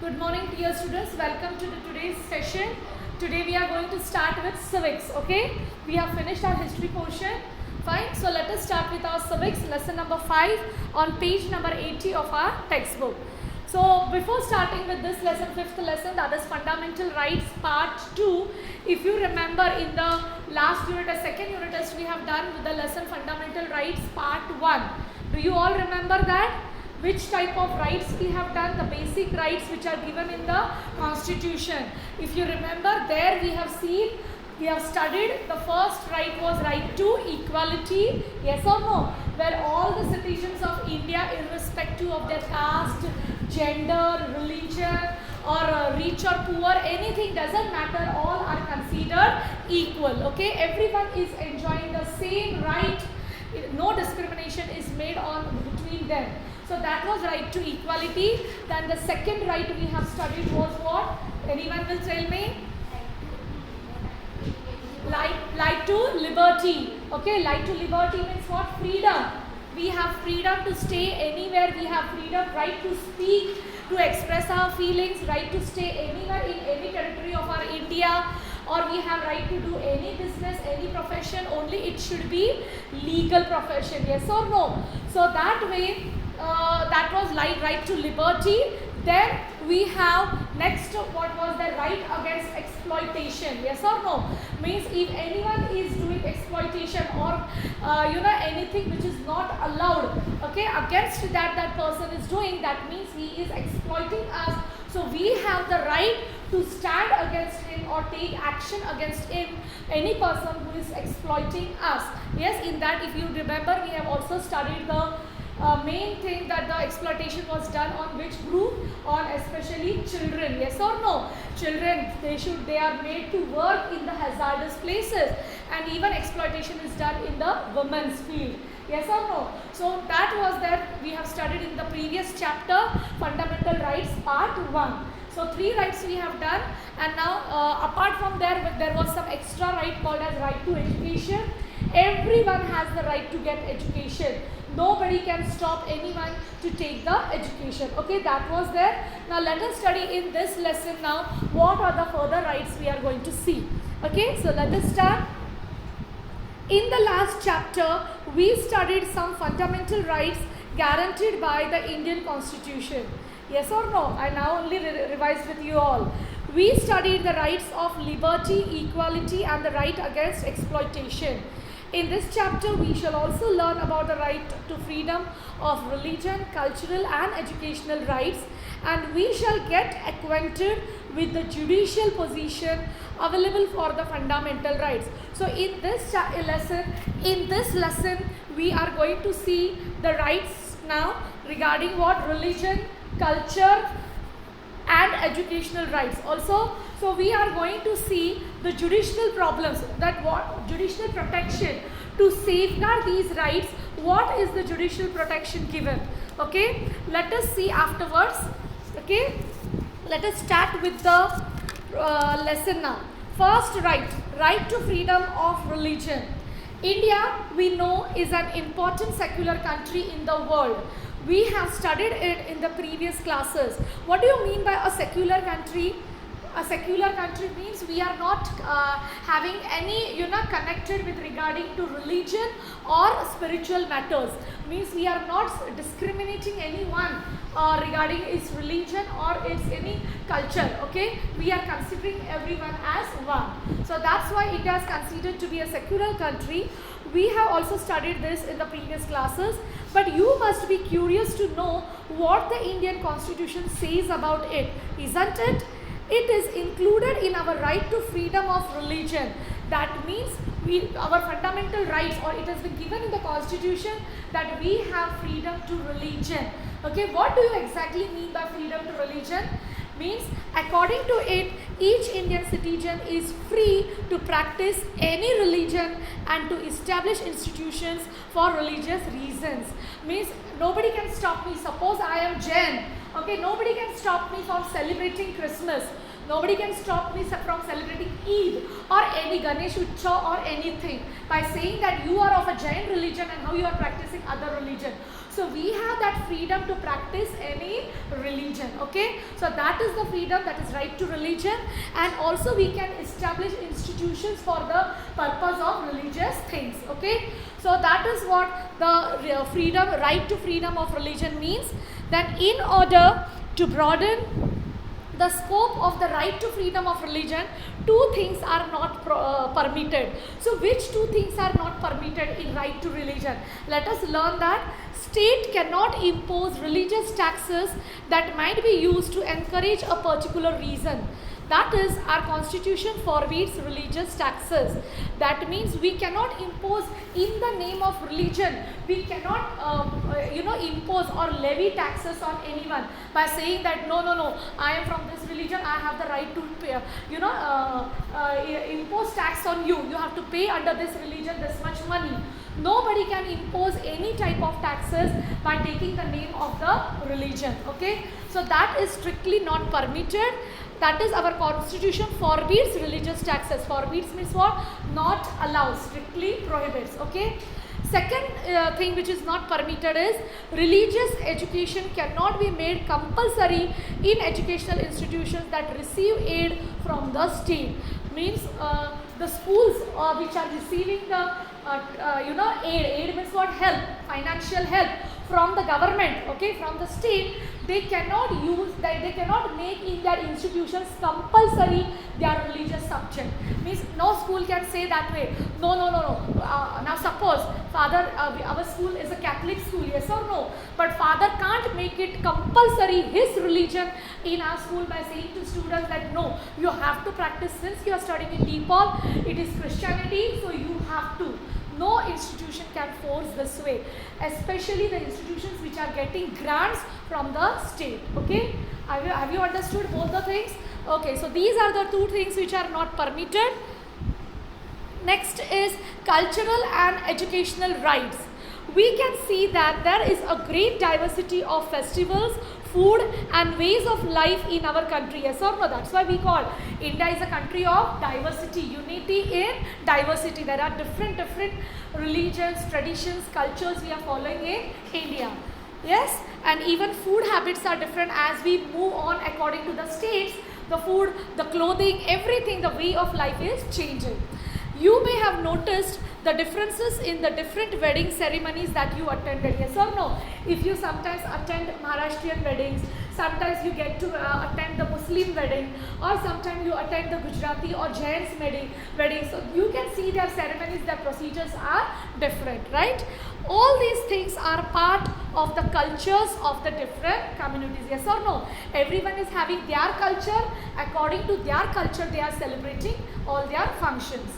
Good morning, dear students. Welcome to today's session. Today we are going to start with civics. Okay, we have finished our history portion. Fine. So let us start with our civics lesson number 5 on page number 80 of our textbook. So before starting with this lesson, fifth lesson, that is fundamental rights part 2. If you remember, in the last unit, a second unit test, we have done with the lesson fundamental rights part 1. Do you all remember that? Which type of rights we have done? The basic rights which are given in the constitution. If you remember, there we have seen, we have studied, the first right was right to equality, yes or no, where all the citizens of India, irrespective of their caste, gender, religion, or rich or poor, anything doesn't matter, all are considered equal. Okay, everyone is enjoying the same right, no discrimination is made on between them. So that was right to equality. Then the second right we have studied was what? Anyone will tell me? Right to liberty. Okay, right to liberty means what? Freedom. We have freedom to stay anywhere. We have freedom, right to speak, to express our feelings, right to stay anywhere in any territory of our India, or we have right to do any business, any profession, only it should be legal profession, yes or no? So that way, that was right to liberty. Then we have next, what was the right against exploitation, yes or no? Means if anyone is doing exploitation or anything which is not allowed, okay, against that person is doing, that means he is exploiting us. So we have the right to stand against him or take action against him, any person who is exploiting us. Yes, in that, if you remember, we have also studied the main thing that the exploitation was done on which group? On especially children, yes or no? Children, they are made to work in the hazardous places, and even exploitation is done in the women's field, yes or no? So that was that we have studied in the previous chapter, fundamental rights part 1. So 3 rights we have done, and now apart from there was some extra right called as right to education. Everyone has the right to get education. Nobody can stop anyone to take the education. Okay, that was there. Now let us study in this lesson now what are the further rights we are going to see. Okay, so let us start. In the last chapter, we studied some fundamental rights guaranteed by the Indian Constitution. Yes or no? I now only revise with you all. We studied the rights of liberty, equality, and the right against exploitation. In this chapter, we shall also learn about the right to freedom of religion, cultural and educational rights, and we shall get acquainted with the judicial position available for the fundamental rights. So in this lesson, we are going to see the rights now regarding what? Religion, culture and educational rights also. So we are going to see the judicial problems, that what judicial protection to safeguard these rights, what is the judicial protection given. Okay, let us see afterwards. Okay, let us start with the lesson now. First right to freedom of religion. India, we know, is an important secular country in the world. We have studied it in the previous classes. What do you mean by a secular country? A secular country means we are not having any, connected with regarding to religion or spiritual matters. Means we are not discriminating anyone regarding its religion or its any culture. Okay, we are considering everyone as one. So that's why India is considered to be a secular country. We have also studied this in the previous classes, but you must be curious to know what the Indian Constitution says about it, isn't it? It is included in our right to freedom of religion. That means our fundamental rights, or it has been given in the Constitution that we have freedom to religion. Okay, what do you exactly mean by freedom to religion? Means according to it, each Indian citizen is free to practice any religion and to establish institutions for religious reasons. Means nobody can stop me. Suppose I am Jain. Okay, nobody can stop me from celebrating Christmas. Nobody can stop me from celebrating Eid or any Ganesh Utsav or anything by saying that you are of a Jain religion and how you are practicing other religion. So we have that freedom to practice any religion. religion. Okay, so that is the freedom, that is right to religion. And also we can establish institutions for the purpose of religious things. Okay, so that is what the freedom, right to freedom of religion means. Then in order to broaden the scope of the right to freedom of religion, two things are not permitted. So which two things are not permitted in right to religion? Let us learn that state cannot impose religious taxes that might be used to encourage a particular reason. That is, our constitution forbids religious taxes. That means we cannot impose in the name of religion. We cannot, impose or levy taxes on anyone by saying that no, I am from this religion, I have the right to pay, impose tax on you. You have to pay under this religion this much money. Nobody can impose any type of taxes by taking the name of the religion. Okay, so that is strictly not permitted. That is, our constitution forbids religious taxes. Forbids means what? Not allows, strictly prohibits. Okay. Second thing which is not permitted is religious education cannot be made compulsory in educational institutions that receive aid from the state. Means the schools which are receiving the aid means what? Help, financial help from the government, okay, from the state. They cannot use that, they cannot make in their institutions compulsory their religious subject. Means no school can say that way. No. Now suppose father, our school is a Catholic school, yes or no? But father can't make it compulsory his religion in our school by saying to students that no, you have to practice, since you are studying in DePaul, it is Christianity, so you have to. No institution can force this way, especially the institutions which are getting grants from the state. Okay, have you understood both the things? Okay, so these are the two things which are not permitted. Next is cultural and educational rights. We can see that there is a great diversity of festivals, food and ways of life in our country. Yes or no? That's why we call India is a country of diversity, unity in diversity. There are different religions, traditions, cultures we are following in India. Yes, and even food habits are different as we move on according to the states. The food, the clothing, everything, the way of life is changing. You may have noticed the differences in the different wedding ceremonies that you attended. Yes or no? If you sometimes attend Maharashtrian weddings, sometimes you get to attend the Muslim wedding, or sometimes you attend the Gujarati or Jain's wedding. So you can see their ceremonies, their procedures are different, right? All these things are part of the cultures of the different communities. Yes or no? Everyone is having their culture. According to their culture, they are celebrating all their functions.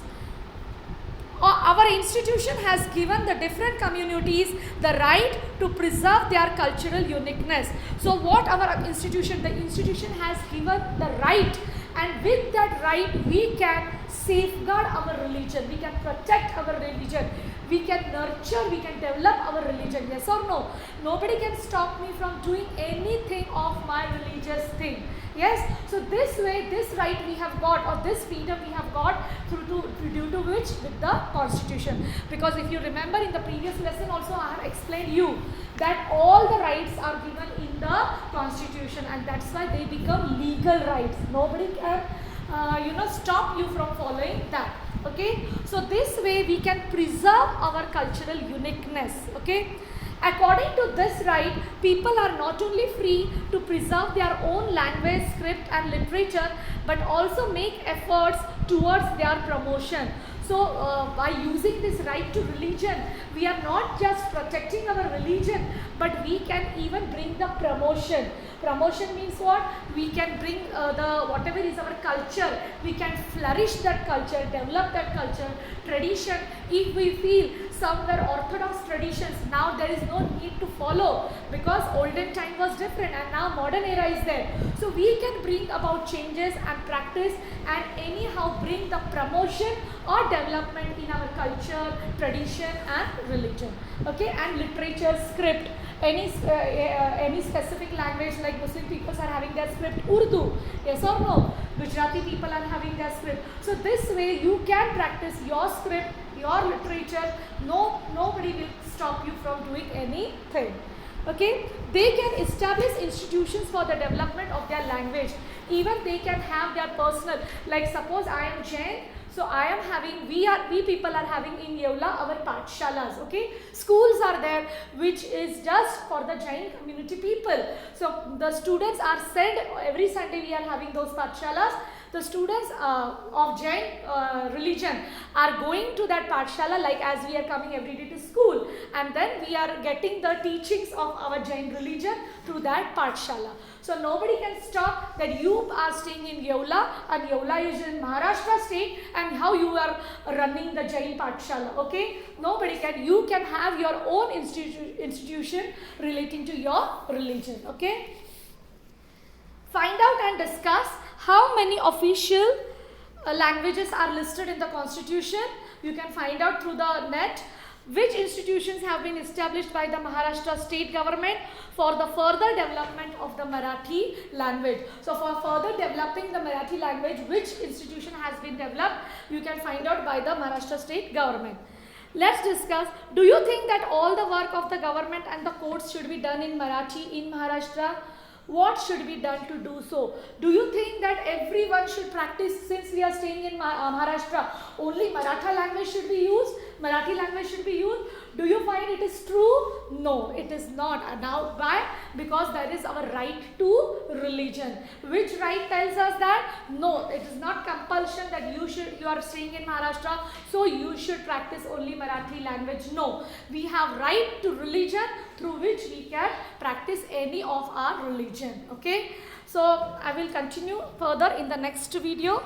Our institution has given the different communities the right to preserve their cultural uniqueness. So what our institution, the institution has given the right, and with that right we can safeguard our religion, we can protect our religion, we can nurture, we can develop our religion. Yes or no? Nobody can stop me from doing anything of my religious thing. Yes, so this way, this right we have got, or this freedom we have got due to which? With the constitution. Because if you remember in the previous lesson also I have explained you that all the rights are given in the constitution, and that's why they become legal rights. Nobody can stop you from following that. Okay, so this way we can preserve our cultural uniqueness. Okay. According to this right, people are not only free to preserve their own language, script and literature, but also make efforts towards their promotion. So, by using this right to religion, we are not just protecting our religion, but we can even bring the promotion. Promotion means what? We can bring whatever is our culture, we can flourish that culture, develop that culture, tradition. If we feel somewhere orthodox traditions, now there is no need to follow, because olden time was different and now modern era is there. So we can bring about changes and practice and anyhow bring the promotion or development in our culture, tradition and religion. Okay, and literature, script, any specific language, like Muslim people are having their script Urdu, yes or no? Gujarati people are having their script. So this way you can practice your script, your literature. Nobody will stop you from doing anything. Okay, they can establish institutions for the development of their language. Even they can have their personal, like suppose I am Jain, so I am having, we people are having in Yeola our pathshalas, okay, schools are there which is just for the Jain community people. So the students are sent, every Sunday we are having those pathshalas. The students of Jain religion are going to that pathshala, like as we are coming every day to school, and then we are getting the teachings of our Jain religion through that pathshala. So nobody can stop that you are staying in Yeola and Yeola is in Maharashtra state and how you are running the Jain pathshala, okay? Nobody can. You can have your own institution relating to your religion, okay? Find out and discuss how many official languages are listed in the constitution. You can find out through the net which institutions have been established by the Maharashtra state government for the further development of the Marathi language. So for further developing the Marathi language, which institution has been developed, you can find out by the Maharashtra state government. Let's discuss, do you think that all the work of the government and the courts should be done in Marathi in Maharashtra? What should be done to do so? Do you think that everyone should practice, since we are staying in Maharashtra, only Maratha language should be used? Marathi language should be used? Do you find it is true? No, it is not. Now why? Because there is our right to religion. Which right tells us that? No, it is not compulsion that you are staying in Maharashtra, so you should practice only Marathi language. No, we have right to religion through which we can practice any of our religion. Okay, so I will continue further in the next video.